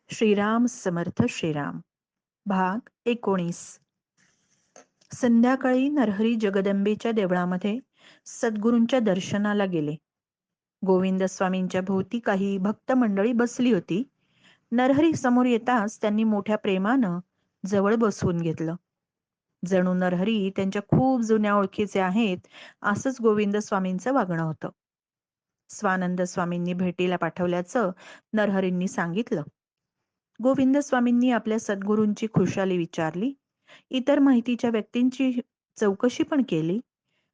श्रीराम समर्थ श्रीराम. भाग 19. संध्याकाळी नरहरी जगदंबेच्या देवळामध्ये सद्गुरूंच्या दर्शनाला गेले. गोविंद स्वामींच्या भोवती काही भक्त मंडळी बसली होती. नरहरी समोर येताच त्यांनी मोठ्या प्रेमानं जवळ बसवून घेतलं. जणू नरहरी त्यांच्या खूप जुन्या ओळखीचे आहेत असंच गोविंद स्वामींचं वागणं होतं. स्वानंद स्वामींनी भेटीला पाठवल्याचं नरहरींनी सांगितलं. गोविंद स्वामींनी आपल्या सद्गुरूंची खुशाली विचारली, इतर माहितीच्या व्यक्तींची चौकशी पण केली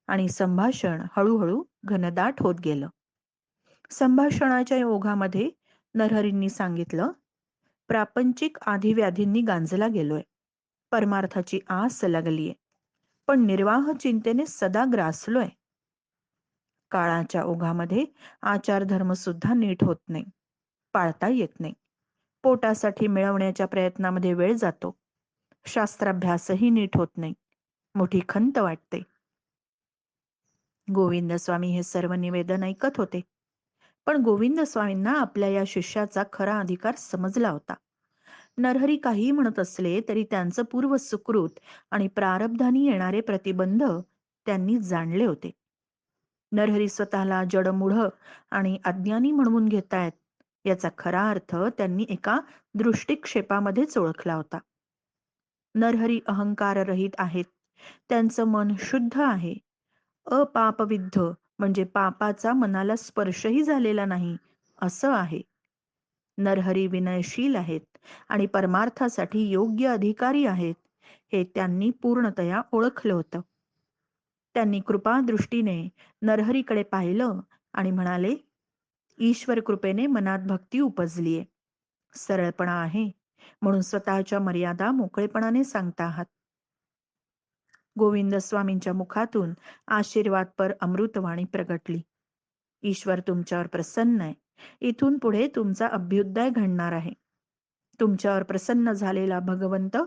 आणि संभाषण हळूहळू घनदाट होत गेलं. संभाषणाच्या ओघामध्ये नरहरींनी सांगितलं, प्रापंचिक आधिव्याधींनी गांजला गेलोय. परमार्थाची आस लागलीये, पण निर्वाह चिंतेने सदा ग्रासलोय. काळाच्या ओघामध्ये आचारधर्म सुद्धा नीट होत नाही, पाळता येत नाही. पोटासाठी मिळवण्याच्या प्रयत्नामध्ये वेळ जातो. शास्त्राभ्यासही नीट होत नाही. मोठी खंत वाटते. गोविंद स्वामी हे सर्व निवेदन ऐकत होते. पण गोविंद स्वामींना आपल्या या शिष्याचा खरा अधिकार समजला होता. नरहरी काही म्हणत असले तरी त्यांचं पूर्व सुकृत आणि प्रारब्धानी येणारे प्रतिबंध त्यांनी जाणले होते. नरहरी स्वतःला जडमूढ आणि अज्ञानी म्हणवून घेतायत याचा खरा अर्थ त्यांनी एका दृष्टिक्षेपामध्येच ओळखला होता. नरहरी अहंकार रहित आहेत. त्यांचं मन शुद्ध आहे. अपापविद्ध म्हणजे पापाचा मनाला स्पर्शही झालेला नाही असं आहे. नरहरी विनयशील आहेत आणि परमार्थासाठी योग्य अधिकारी आहेत हे त्यांनी पूर्णतया ओळखलं होतं. त्यांनी कृपा दृष्टीने नरहरीकडे पाहिलं आणि म्हणाले, ईश्वर कृपेने मनात भक्ती उपजलीये. सरळपणा आहे म्हणून स्वतःच्या मर्यादा मोकळेपणाने सांगता आहात. गोविंद स्वामींच्या मुखातून आशीर्वादपर अमृतवाणी प्रगटली. ईश्वर तुमच्यावर प्रसन्न आहे. इथून पुढे तुमचा अभ्युदय घडणार आहे. तुमच्यावर प्रसन्न झालेला भगवंत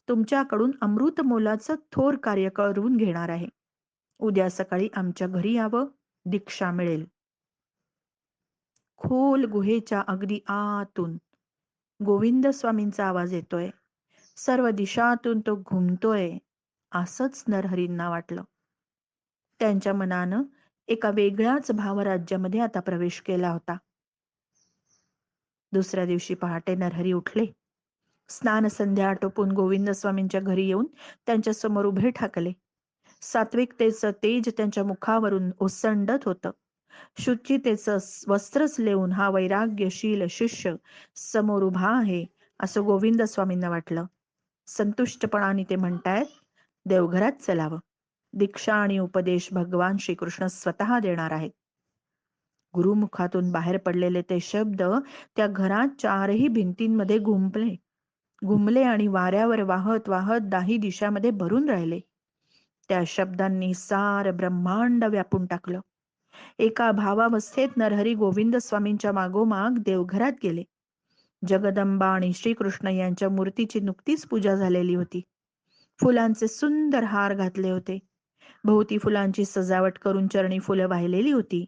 तुमच्याकडून अमृत मोलाचं थोर कार्य करून घेणार आहे. उद्या सकाळी आमच्या घरी यावं, दीक्षा मिळेल. खोल गुहेच्या अगदी आतून गोविंद स्वामींचा आवाज येतोय. सर्व दिशातून तो घुमतोय असंच नरहरींना वाटलं. त्यांच्या मनानं एका वेगळ्याच भावराज्यामध्ये आता प्रवेश केला होता. दुसऱ्या दिवशी पहाटे नरहरी उठले. स्नान संध्या आटोपून गोविंद स्वामींच्या घरी येऊन त्यांच्या समोर उभे ठाकले. सात्विकतेचं तेज त्यांच्या मुखावरून ओसंडत होतं. शुचितेचं वस्त्रच लेऊन हा वैराग्यशील शिष्य समोर उभा आहे असं गोविंद स्वामींना वाटलं. संतुष्टपणाने ते म्हणतायत, देवघरात चलावं. दीक्षा आणि उपदेश भगवान श्रीकृष्ण स्वतः देणार आहेत. गुरुमुखातून बाहेर पडलेले ते शब्द त्या घरात चारही भिंतींमध्ये घुमले आणि वाऱ्यावर वाहत वाहत दाही दिशामध्ये भरून राहिले. त्या शब्दांनी सार ब्रह्मांड व्यापून टाकलं. एका भावावस्थेत नरहरी गोविंद स्वामींच्या मागोमाग देवघरात गेले. जगदंबा आणि श्रीकृष्ण यांच्या मूर्तीची नुकतीच पूजा झालेली होती. फुलांचे सुंदर हार घातले होते. भोवती फुलांची सजावट करून चरणी फुलं वाहिलेली होती.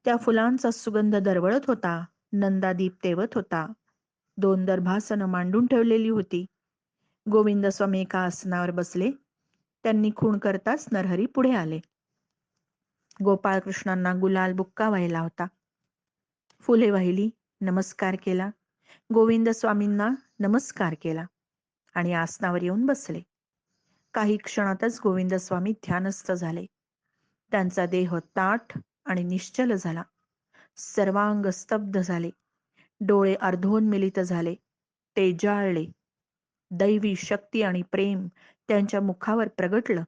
त्या फुलांचा सुगंध दरवळत होता. नंदादीप तेवत होता. 2 दर्भासनं मांडून ठेवलेली होती. गोविंद स्वामी एका आसनावर बसले. त्यांनी खूण करताच नरहरी पुढे आले. गोपाळकृष्णांना गुलाल बुक्का वाहिला होता. फुले वाहिली, नमस्कार केला. गोविंद स्वामींना नमस्कार केला आणि आसनावर येऊन बसले. काही क्षणातच गोविंद स्वामी ध्यानस्थ झाले. त्यांचा देह ताठ आणि निश्चल झाला. सर्वांग स्तब्ध झाले. डोळे अर्धोन्मिलित झाले. तेजाळले. दैवी शक्ती आणि प्रेम त्यांच्या मुखावर प्रगटलं.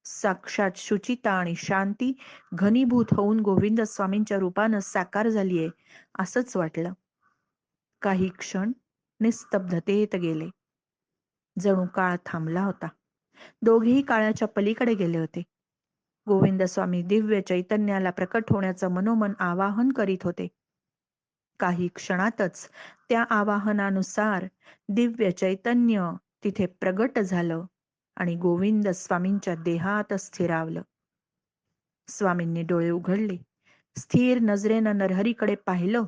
साक्षात शुचिता आणि शांती घनीभूत होऊन गोविंद स्वामींच्या रूपानं साकार झालीये असंच वाटलं. काही क्षण निस्तब्धतेत गेले. जणू काळ थांबला होता. दोघेही काळाच्या पलीकडे गेले होते. गोविंद स्वामी दिव्य चैतन्याला प्रकट होण्याचं मनोमन आवाहन करीत होते. काही क्षणातच त्या आवाहनानुसार दिव्य चैतन्य तिथे प्रगट झालं आणि गोविंद स्वामींच्या देहात स्थिरावलं. स्वामींनी डोळे उघडले. स्थिर नजरेनं नरहरीकडे पाहिलं.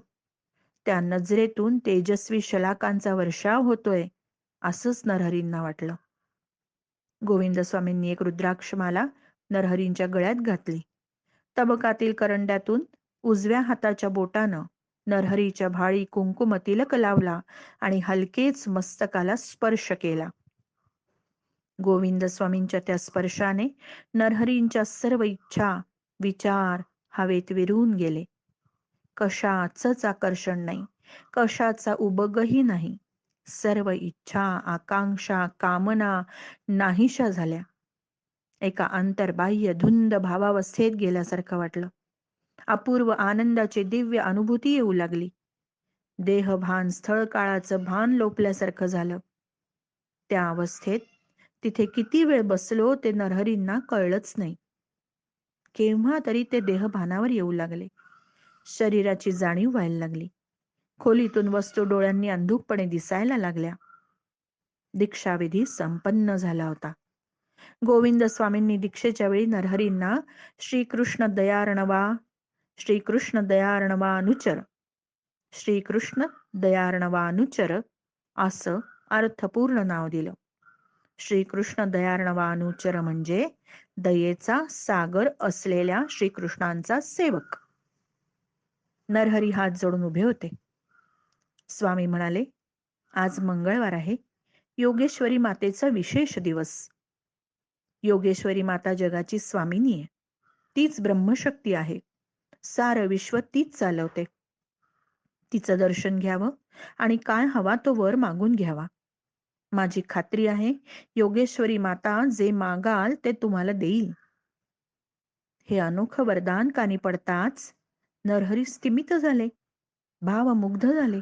त्या नजरेतून तेजस्वी शलाकांचा वर्षाव होतोय, असंच नरहरींना वाटलं. गोविंद स्वामींनी एक रुद्राक्षमाला नरहरींच्या गळ्यात घातली. तबकातील करंड्यातून उजव्या हाताच्या बोटानं नरहरीच्या भाळी कुंकुम तिलक लावला आणि हलकेच मस्तकाला स्पर्श केला. गोविंद स्वामींच्या त्या स्पर्शाने नरहरींच्या सर्व इच्छा, विचार हवेत विरून गेले. कशाचंच आकर्षण नाही, कशाचा उबगही नाही. सर्व इच्छा, आकांक्षा, कामना नाहीशा झाल्या. एका अंतर्बाह्य धुंद भावावस्थेत गेल्यासारखं वाटलं. अपूर्व आनंदाची दिव्य अनुभूती येऊ लागली. देहभान, स्थळ काळाचं भान लोपल्यासारखं झालं. त्या अवस्थेत तिथे किती वेळ बसलो ते नरहरींना कळलंच नाही. केव्हा तरी ते देहभानावर येऊ लागले. शरीराची जाणीव व्हायला लागली. खोलीतून वस्तू डोळ्यांनी अंधुकपणे दिसायला लागल्या. दीक्षाविधी संपन्न झाला होता. गोविंद स्वामींनी दीक्षेच्या वेळी नरहरींना श्रीकृष्ण दयार्णवा, श्रीकृष्ण दयार्णवानुचर, श्रीकृष्ण दयार्णवानुचर असं अर्थपूर्ण नाव दिलं. श्रीकृष्ण दयार्णवानुचर म्हणजे दयेचा सागर असलेल्या श्रीकृष्णांचा सेवक. नरहरी हात जोडून उभे होते. स्वामी म्हणाले, आज मंगळवार आहे, योगेश्वरी मातेचा विशेष दिवस. योगेश्वरी माता जगाची स्वामिनी आहे. तीच ब्रह्मशक्ती आहे. सारं विश्व तीच चालवते. तिचं दर्शन घ्यावं आणि काय हवा तो वर मागून घ्यावा. माझी खात्री आहे, योगेश्वरी माता जे मागाल ते तुम्हाला देईल. हे अनोखं वरदान कानी पडताच नरहरी स्तिमित झाले, भावमुग्ध झाले.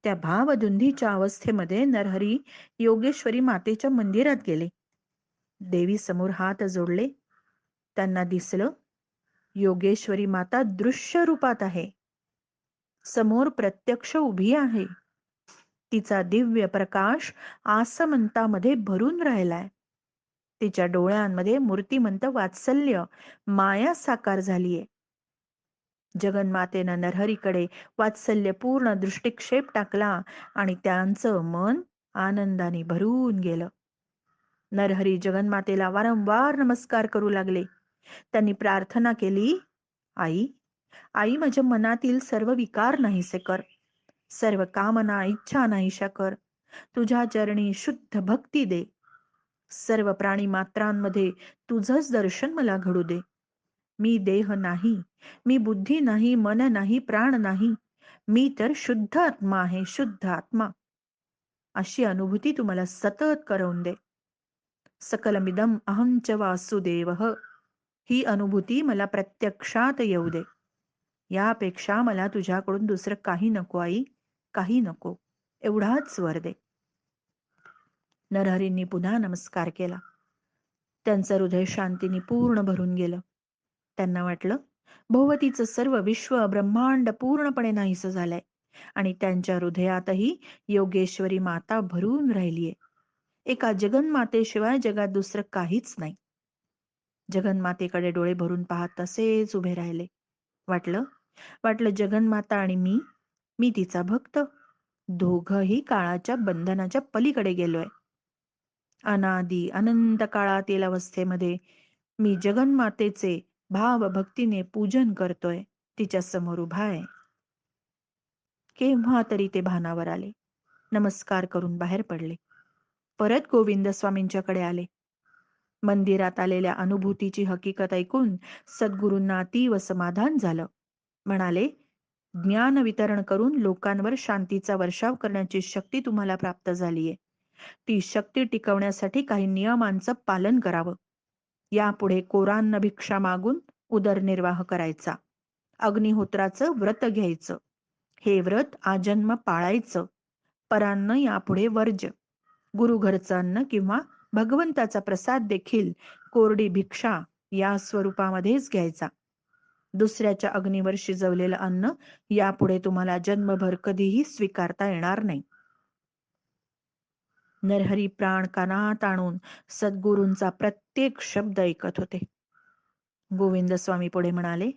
त्या भावधुंदीच्या अवस्थेमध्ये नरहरी योगेश्वरी मातेच्या मंदिरात गेले. देवी समोर हात जोडले. त्यांना दिसलं, योगेश्वरी माता दृश्य रूपात आहे. समोर प्रत्यक्ष उभी आहे. तिचा दिव्य प्रकाश आसमंतामध्ये भरून राहिलाय. तिच्या डोळ्यांमध्ये मूर्तिमंत वात्सल्य, माया साकार झालीये. जगन्मातेनं नरहरीकडे वात्सल्यपूर्ण दृष्टिक्षेप टाकला आणि त्यांचं मन आनंदाने भरून गेलं. नरहरी जगन्मातेला वारंवार नमस्कार करू लागले. त्यांनी प्रार्थना केली, आई, आई माझ्या मनातील सर्व विकार नाहीसे कर. सर्व कामना, इच्छा नाहीशा कर. तुझ्या चरणी शुद्ध भक्ती दे. सर्व प्राणी मात्रांमध्ये तुझंच दर्शन मला घडू दे. मी देह नाही, मी बुद्धी नाही, मन नाही, प्राण नाही. मी तर शुद्ध आत्मा आहे, शुद्ध आत्मा. अशी अनुभूती तुम्हाला सतत करवून दे. सकलमिदम अहंच वासुदेवः, ही अनुभूती मला प्रत्यक्षात येऊ दे. यापेक्षा मला तुझ्याकडून दुसरं काही नको आई, काही नको. एवढाच वर दे. नरहरींनी पुन्हा नमस्कार केला. त्यांचं हृदय शांतीने पूर्ण भरून गेलं. त्यांना वाटलं, भोवतीचं सर्व विश्व ब्रह्मांड पूर्णपणे नाहीसं झालंय आणि त्यांच्या हृदयातही योगेश्वरी माता भरून राहिलीये. एका जगन्मातेशिवाय जगात दुसरं काहीच नाही. जगन्मातेकडे डोळे भरून पाहत तसेच उभे राहिले. वाटलं जगन्माता आणि मी तिचा भक्त, दोघंही काळाच्या बंधनाच्या पलीकडे गेलोय. अनादी अनंत काळातील अवस्थेमध्ये मी जगन्मातेचे भावभक्तीने पूजन करतोय, तिच्या समोर उभा आहे. केव्हा तरी ते भानावर आले. नमस्कार करून बाहेर पडले. परत गोविंद स्वामींच्याकडे आले. मंदिरात आलेल्या अनुभूतीची हकीकत ऐकून सद्गुरूंना अतीव समाधान झालं. म्हणाले, ज्ञान वितरण करून लोकांवर शांतीचा वर्षाव करण्याची शक्ती तुम्हाला प्राप्त झालीये. ती शक्ती टिकवण्यासाठी काही नियमांचं पालन करावं. यापुढे कोरांना भिक्षा मागून उदरनिर्वाह करायचा. अग्निहोत्राचं व्रत घ्यायचं. हे व्रत आजन्म पाळायचं. परान्न यापुढे वर्ज्य. गुरुघरचं अन्न किंवा भगवंताचा प्रसाद देखील कोरडी भिक्षा या स्वरूपामध्येच घ्यायचा. दुसऱ्याच्या अग्नीवर शिजवलेलं अन्न यापुढे तुम्हाला जन्मभर कधीही स्वीकारता येणार नाही. नरहरी प्राण कानात आणून सद्गुरूंचा प्रत्येक शब्द ऐकत होते. गोविंद स्वामी पुढे म्हणाले,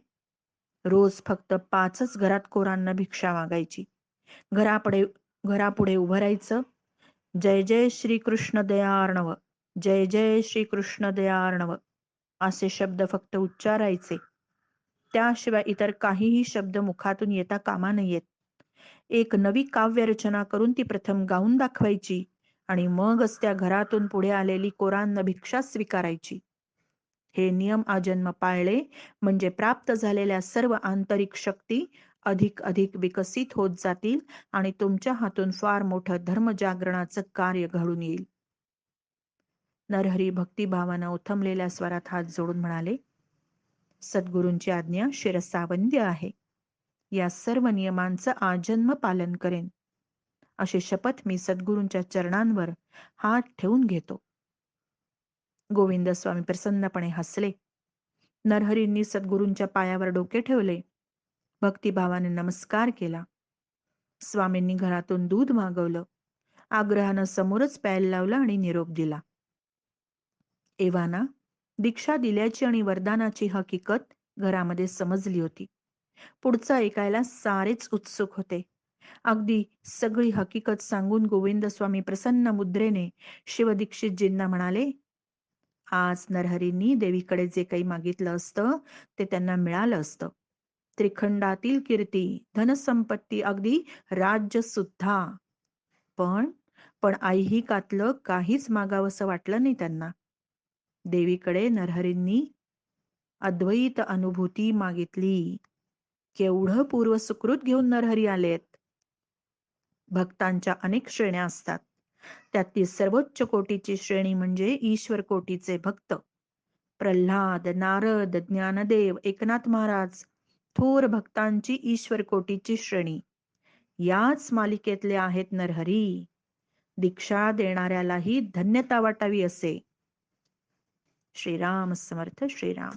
रोज फक्त 5च घरात कोरांना भिक्षा मागायची. घरापुढे घरापुढे उभं राहायचं. जय जय श्री कृष्ण दयार्णव, जय जय श्री कृष्ण दयार्णव असे शब्द फक्त उच्चारायचे. त्याशिवाय इतर काहीही शब्द मुखातून येता कामा नयेत. एक नवी काव्य रचना करून ती प्रथम गाऊन दाखवायची आणि मगच त्या घरातून पुढे आलेली कोरांना भिक्षा स्वीकारायची. हे नियम आजन्म पाळले म्हणजे प्राप्त झालेल्या सर्व आंतरिक शक्ती अधिक अधिक विकसित होत जातील आणि तुमच्या हातून फार मोठं धर्मजागरणाचं कार्य घडून येईल. नरहरी भक्तिभावानं उथमलेल्या स्वरात हात जोडून म्हणाले, सद्गुरूंची आज्ञा शिरसावंद्य आहे. या सर्व नियमांचं आजन्म पालन करेन अशी शपथ मी सद्गुरूंच्या चरणांवर हात ठेवून घेतो. गोविंद स्वामी प्रसन्नपणे हसले. नरहरींनी सद्गुरूंच्या पायावर डोके ठेवले. भक्तिभावाने नमस्कार केला. स्वामींनी घरातून दूध मागवलं. आग्रहानं समोरच प्यायला लावलं आणि निरोप दिला. एव्हाना दीक्षा दिल्याची आणि वरदानाची हकीकत घरामध्ये समजली होती. पुढचं ऐकायला सारेच उत्सुक होते. अगदी सगळी हकीकत सांगून गोविंद स्वामी प्रसन्न मुद्रेने शिवदीक्षितजींना म्हणाले, आज नरहरींनी देवीकडे जे काही मागितलं असतं ते त्यांना मिळालं असतं. त्रिखंडातील कीर्ती, धनसंपत्ती, अगदी राज्य सुद्धा. पण ऐहिकातलं काहीच मागावंसं वाटलं नाही त्यांना. देवीकडे नरहरींनी अद्वैत अनुभूती मागितली. केवढं पूर्वसुकृत घेऊन नरहरी आलेत. भक्तांच्या अनेक श्रेण्या असतात. त्यातली सर्वोच्च कोटीची श्रेणी म्हणजे ईश्वर कोटीचे भक्त. प्रल्हाद, नारद, ज्ञानदेव, एकनाथ महाराज, थोर भक्तांची ईश्वर कोटीची श्रेणी. याच मालिकेतले आहेत नरहरी. दीक्षा देणाऱ्यालाही धन्यता वाटावी असे. श्रीराम समर्थ. श्रीराम.